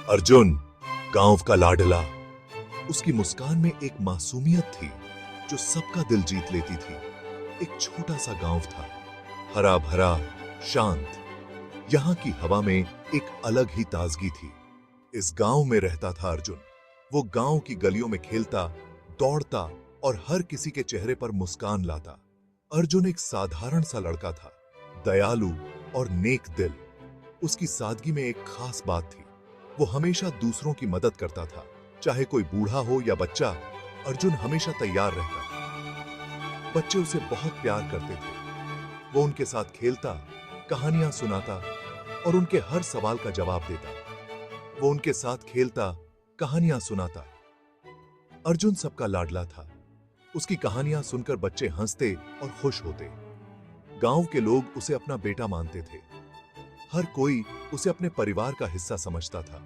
अर्जुन, गांव का लाडला। उसकी मुस्कान में एक मासूमियत थी जो सबका दिल जीत लेती थी। एक छोटा सा गांव था, हरा भरा, शांत। यहां की हवा में एक अलग ही ताजगी थी। इस गांव में रहता था अर्जुन। वो गांव की गलियों में खेलता, दौड़ता और हर किसी के चेहरे पर मुस्कान लाता। अर्जुन एक साधारण सा लड़का था, दयालु और नेक दिल। उसकी सादगी में एक खास बात थी, वो हमेशा दूसरों की मदद करता था। चाहे कोई बूढ़ा हो या बच्चा, अर्जुन हमेशा तैयार रहता। बच्चे उसे बहुत प्यार करते थे। वो उनके साथ खेलता, कहानियां सुनाता और उनके हर सवाल का जवाब देता। वो उनके साथ खेलता, कहानियां सुनाता। अर्जुन सबका लाडला था। उसकी कहानियां सुनकर बच्चे हंसते और खुश होते। गांव के लोग उसे अपना बेटा मानते थे। हर कोई उसे अपने परिवार का हिस्सा समझता था।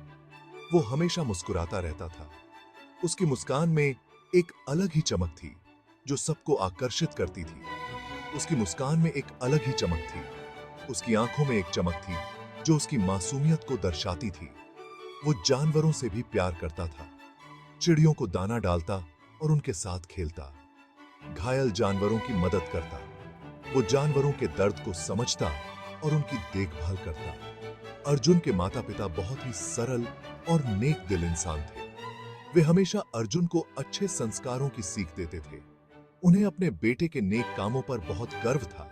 वो हमेशा मुस्कुराता रहता था। उसकी मुस्कान में एक अलग ही चमक थी जो सबको आकर्षित करती थी। उसकी मुस्कान में एक अलग ही चमक थी। उसकी आंखों में एक चमक थी जो उसकी मासूमियत को दर्शाती थी। वो जानवरों से भी प्यार करता था। चिड़ियों को दाना डालता और उनके साथ खेलता। घायल जानवरों की मदद करता। वो जानवरों के दर्द को समझता और उनकी देखभाल करता। अर्जुन के माता पिता बहुत ही सरल और नेक दिल इंसान थे। वे हमेशा अर्जुन को अच्छे संस्कारों की सीख देते थे। उन्हें अपने बेटे के नेक कामों पर बहुत गर्व था।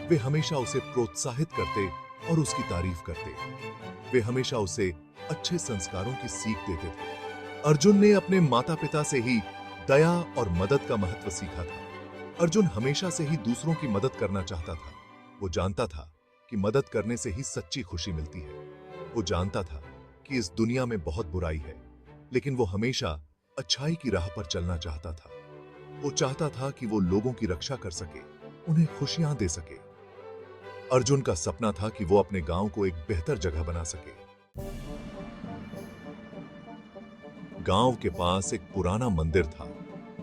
वे हमेशा उसे प्रोत्साहित करते और उसकी तारीफ करते। वे हमेशा उसे अच्छे संस्कारों की सीख देते थे। अर्जुन ने अपने माता पिता से ही दया और मदद का महत्व सीखा था। अर्जुन हमेशा से ही दूसरों की मदद करना चाहता था। वो जानता था कि मदद करने से ही सच्ची खुशी मिलती है। वो जानता था कि इस दुनिया में बहुत बुराई है, लेकिन वो हमेशा अच्छाई की राह पर चलना चाहता था। वो चाहता था कि वो लोगों की रक्षा कर सके, उन्हें खुशियां दे सके। अर्जुन का सपना था कि वो अपने गांव को एक बेहतर जगह बना सके। गांव के पास एक पुराना मंदिर था।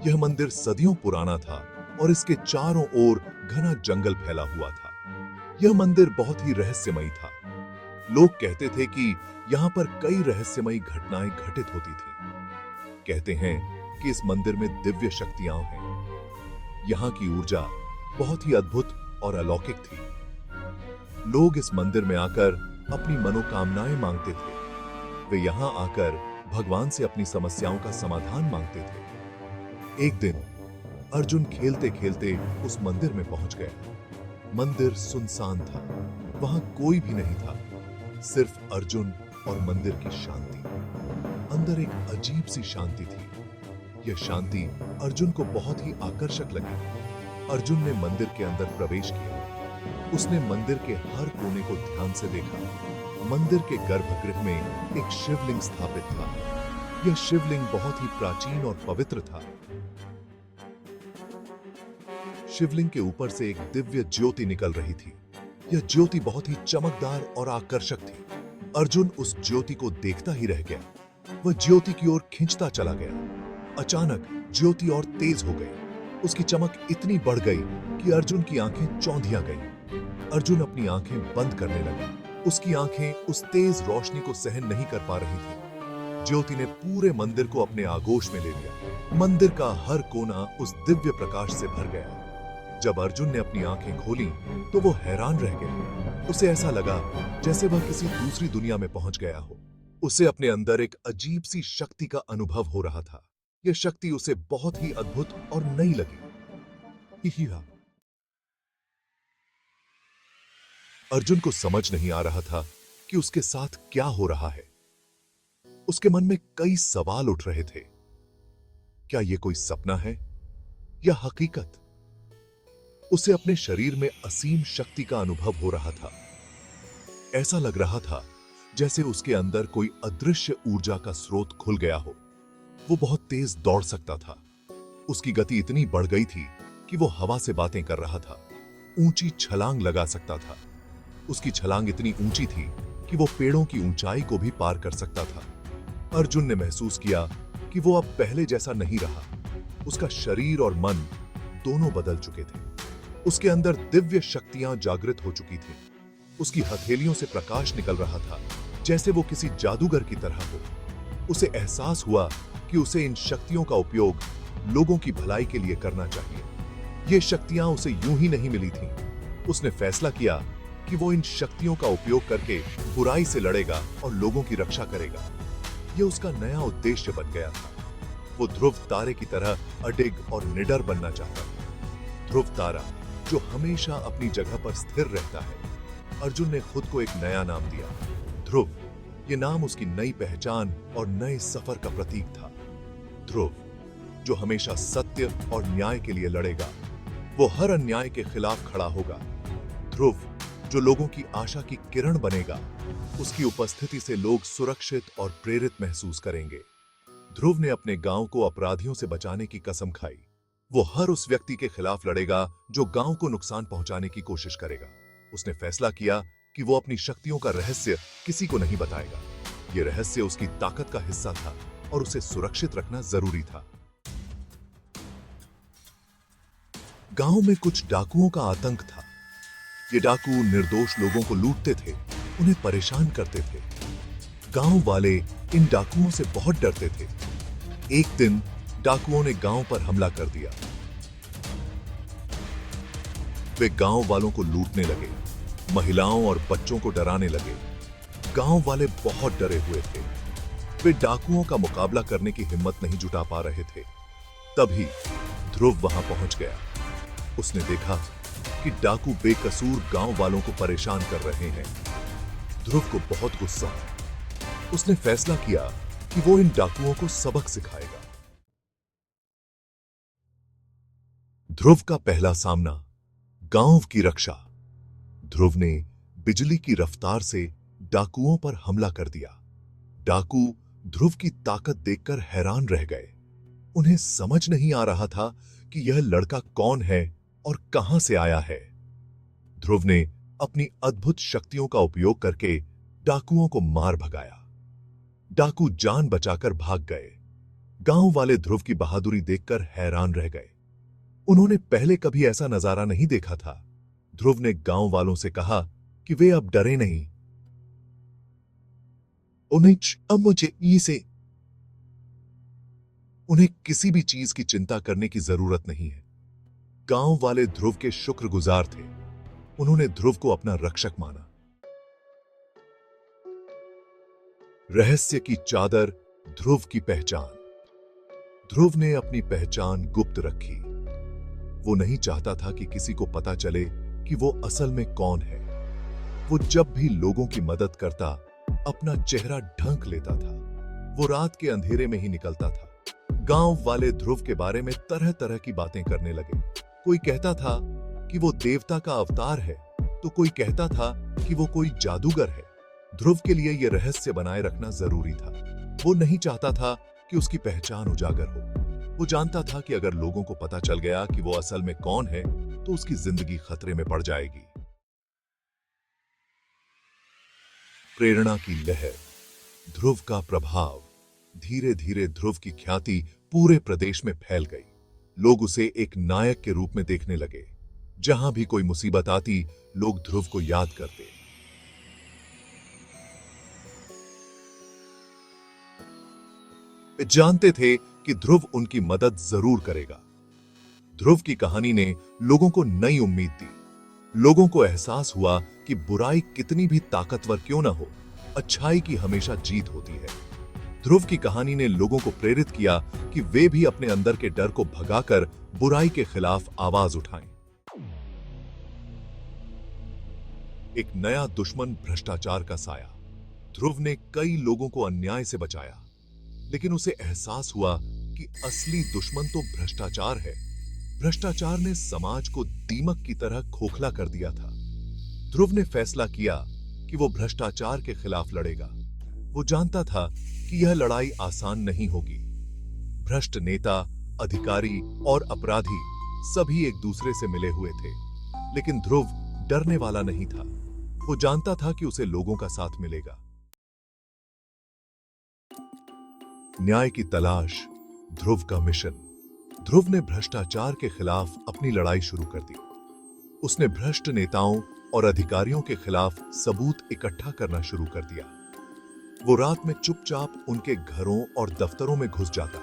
यह मंदिर सदियों पुराना था और इसके चारों ओर घना जंगल फैला हुआ था। यह मंदिर बहुत ही रहस्यमयी था। लोग कहते थे कि यहां पर कई रहस्यमयी घटनाएं घटित होती थीं। कहते हैं कि इस मंदिर में दिव्य शक्तियां हैं। यहां की ऊर्जा बहुत ही अद्भुत और अलौकिक थी। लोग इस मंदिर में आकर अपनी मनोकामनाएं मांगते थे। वे यहां आकर भगवान से अपनी समस्याओं का समाधान मांगते थे। एक दिन अर्जुन खेलते खेलते उस मंदिर में पहुंच गया। मंदिर सुनसान था। वहां कोई भी नहीं था, सिर्फ अर्जुन और मंदिर की शांति। अंदर एक अजीब सी शांति थी। यह शांति अर्जुन को बहुत ही आकर्षक लगी। अर्जुन ने मंदिर के अंदर प्रवेश किया। उसने मंदिर के हर कोने को ध्यान से देखा। मंदिर के गर्भगृह में एक शिवलिंग स्थापित था। यह शिवलिंग बहुत ही प्राचीन और पवित्र था। शिवलिंग के ऊपर से एक दिव्य ज्योति निकल रही थी। यह ज्योति बहुत ही चमकदार और आकर्षक थी। अर्जुन उस ज्योति को देखता ही रह गया। वह ज्योति की ओर खींचता चला गया। अचानक ज्योति और तेज हो गई। उसकी चमक इतनी बढ़ गई कि अर्जुन की आंखें चौंधिया गईं। अर्जुन अपनी आंखें बंद करने लगा। उसकी आंखें उस तेज रोशनी को सहन नहीं कर पा रही थी। ज्योति ने पूरे मंदिर को अपने आगोश में ले लिया। मंदिर का हर कोना उस दिव्य प्रकाश से भर गया। जब अर्जुन ने अपनी आंखें खोली तो वो हैरान रह गया। उसे ऐसा लगा जैसे वह किसी दूसरी दुनिया में पहुंच गया हो। उसे अपने अंदर एक अजीब सी शक्ति का अनुभव हो रहा था। यह शक्ति उसे बहुत ही अद्भुत और नई लगी। हिया। अर्जुन को समझ नहीं आ रहा था कि उसके साथ क्या हो रहा है। उसके मन में कई सवाल उठ रहे थे। क्या यह कोई सपना है या हकीकत? उसे अपने शरीर में असीम शक्ति का अनुभव हो रहा था। ऐसा लग रहा था जैसे उसके अंदर कोई अदृश्य ऊर्जा का स्रोत खुल गया हो। वो बहुत तेज दौड़ सकता था। उसकी गति इतनी बढ़ गई थी कि वो हवा से बातें कर रहा था। ऊंची छलांग लगा सकता था। उसकी छलांग इतनी ऊंची थी कि वो पेड़ों की ऊंचाई को भी पार कर सकता था। अर्जुन ने महसूस किया कि वो अब पहले जैसा नहीं रहा। उसका शरीर और मन दोनों बदल चुके थे। उसके अंदर दिव्य शक्तियां जागृत हो चुकी थीं। उसकी हथेलियों से प्रकाश निकल रहा था जैसे वो किसी जादूगर की तरह हो। उसे एहसास हुआ कि उसे इन शक्तियों का उपयोग लोगों की भलाई के लिए करना चाहिए। ये शक्तियां उसे यूं ही नहीं मिली थीं। उसने फैसला किया कि वो इन शक्तियों का उपयोग करके बुराई से लड़ेगा और लोगों की रक्षा करेगा। ये उसका नया उद्देश्य बन गया था। वो ध्रुव तारे की तरह अडिग और निडर बनना चाहता था। ध्रुव तारा जो हमेशा अपनी जगह पर स्थिर रहता है। अर्जुन ने खुद को एक नया नाम दिया, ध्रुव। ये नाम उसकी नई पहचान और नए सफर का प्रतीक था। ध्रुव जो हमेशा सत्य और न्याय के लिए लड़ेगा। वो हर अन्याय के खिलाफ खड़ा होगा। ध्रुव जो लोगों की आशा की किरण बनेगा। उसकी उपस्थिति से लोग सुरक्षित और प्रेरित महसूस करेंगे। ध्रुव ने अपने गांव को अपराधियों से बचाने की कसम खाई। वो हर उस व्यक्ति के खिलाफ लड़ेगा जो गांव को नुकसान पहुंचाने की कोशिश करेगा। उसने फैसला किया कि वो अपनी शक्तियों का रहस्य किसी को नहीं बताएगा। ये रहस्य उसकी ताकत का हिस्सा था और उसे सुरक्षित रखना जरूरी था। गांव में कुछ डाकुओं का आतंक था। ये डाकू निर्दोष लोगों को लूटते थे, उन्हें परेशान करते थे। गांव वाले इन डाकुओं से बहुत डरते थे। एक दिन डाकुओं ने गांव पर हमला कर दिया। वे गांव वालों को लूटने लगे, महिलाओं और बच्चों को डराने लगे। गांव वाले बहुत डरे हुए थे। वे डाकुओं का मुकाबला करने की हिम्मत नहीं जुटा पा रहे थे। तभी ध्रुव वहां पहुंच गया। उसने देखा कि डाकू बेकसूर गांव वालों को परेशान कर रहे हैं। ध्रुव को बहुत गुस्सा आया। उसने फैसला किया कि वो इन डाकुओं को सबक सिखाएगा। ध्रुव का पहला सामना, गांव की रक्षा। ध्रुव ने बिजली की रफ्तार से डाकुओं पर हमला कर दिया। डाकू ध्रुव की ताकत देखकर हैरान रह गए। उन्हें समझ नहीं आ रहा था कि यह लड़का कौन है और कहां से आया है। ध्रुव ने अपनी अद्भुत शक्तियों का उपयोग करके डाकुओं को मार भगाया। डाकू जान बचाकर भाग गए। गांव वाले ध्रुव की बहादुरी देखकर हैरान रह गए। उन्होंने पहले कभी ऐसा नजारा नहीं देखा था। ध्रुव ने गांव वालों से कहा कि वे अब डरे नहीं। उन्हें किसी भी चीज की चिंता करने की जरूरत नहीं है। गांव वाले ध्रुव के शुक्रगुजार थे। उन्होंने ध्रुव को अपना रक्षक माना। रहस्य की चादर, ध्रुव की पहचान। ध्रुव ने अपनी पहचान गुप्त रखी। वो नहीं चाहता था कि किसी को पता चले कि वो असल में कौन है। वो जब भी लोगों की मदद करता, अपना चेहरा ढंक लेता था। वो रात के अंधेरे में ही निकलता था। गांव वाले ध्रुव के बारे में तरह तरह की बातें करने लगे। कोई कहता था कि वो देवता का अवतार है, तो कोई कहता था कि वो कोई जादूगर है। ध्रुव के लिए यह रहस्य बनाए रखना जरूरी था। वो नहीं चाहता था कि उसकी पहचान उजागर हो। वो जानता था कि अगर लोगों को पता चल गया कि वो असल में कौन है, तो उसकी जिंदगी खतरे में पड़ जाएगी। प्रेरणा की लहर, ध्रुव का प्रभाव। धीरे धीरे ध्रुव की ख्याति पूरे प्रदेश में फैल गई। लोग उसे एक नायक के रूप में देखने लगे। जहां भी कोई मुसीबत आती, लोग ध्रुव को याद करते। वे जानते थे कि ध्रुव उनकी मदद जरूर करेगा। ध्रुव की कहानी ने लोगों को नई उम्मीद दी। लोगों को एहसास हुआ कि बुराई कितनी भी ताकतवर क्यों न हो, अच्छाई की हमेशा जीत होती है। ध्रुव की कहानी ने लोगों को प्रेरित किया कि वे भी अपने अंदर के डर को भगाकर बुराई के खिलाफ आवाज उठाएं। एक नया दुश्मन, भ्रष्टाचार का साया। ध्रुव ने कई लोगों को अन्याय से बचाया, लेकिन उसे एहसास हुआ कि असली दुश्मन तो भ्रष्टाचार है। भ्रष्टाचार ने समाज को दीमक की तरह खोखला कर दिया था। ध्रुव ने फैसला किया कि वो भ्रष्टाचार के खिलाफ लड़ेगा। वो जानता था कि यह लड़ाई आसान नहीं होगी। भ्रष्ट नेता, अधिकारी और अपराधी सभी एक दूसरे से मिले हुए थे, लेकिन ध्रुव डरने वाला नहीं था। वो जानता था कि उसे लोगों का साथ मिलेगा। न्याय की तलाश, ध्रुव का मिशन। ध्रुव ने भ्रष्टाचार के खिलाफ अपनी लड़ाई शुरू कर दी। उसने भ्रष्ट नेताओं और अधिकारियों के खिलाफ सबूत इकट्ठा करना शुरू कर दिया। वो रात में चुपचाप उनके घरों और दफ्तरों में घुस जाता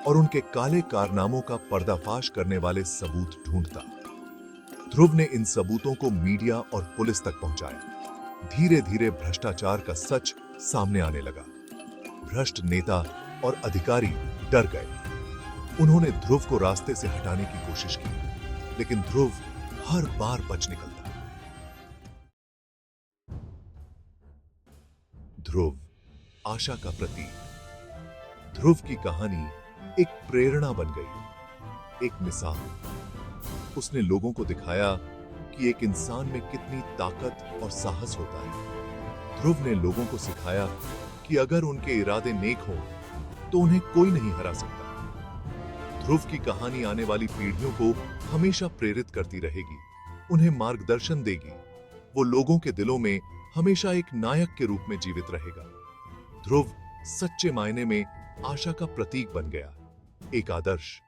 और उनके काले कारनामों का पर्दाफाश करने वाले सबूत ढूंढता। ध्रुव ने इन सबूतों को मीडिया और पुलिस तक पहुंचाया। धीरे धीरे भ्रष्टाचार का सच सामने आने लगा। भ्रष्ट नेता और अधिकारी डर गए। उन्होंने ध्रुव को रास्ते से हटाने की कोशिश की, लेकिन ध्रुव हर बार बच निकलता। ध्रुव, आशा का प्रतीक। ध्रुव की कहानी एक प्रेरणा बन गई, एक मिसाल। उसने लोगों को दिखाया कि एक इंसान में कितनी ताकत और साहस होता है। ध्रुव ने लोगों को सिखाया कि अगर उनके इरादे नेक हों तो उन्हें कोई नहीं हरा सकता। ध्रुव की कहानी आने वाली पीढ़ियों को हमेशा प्रेरित करती रहेगी, उन्हें मार्गदर्शन देगी। वो लोगों के दिलों में हमेशा एक नायक के रूप में जीवित रहेगा। ध्रुव सच्चे मायने में आशा का प्रतीक बन गया, एक आदर्श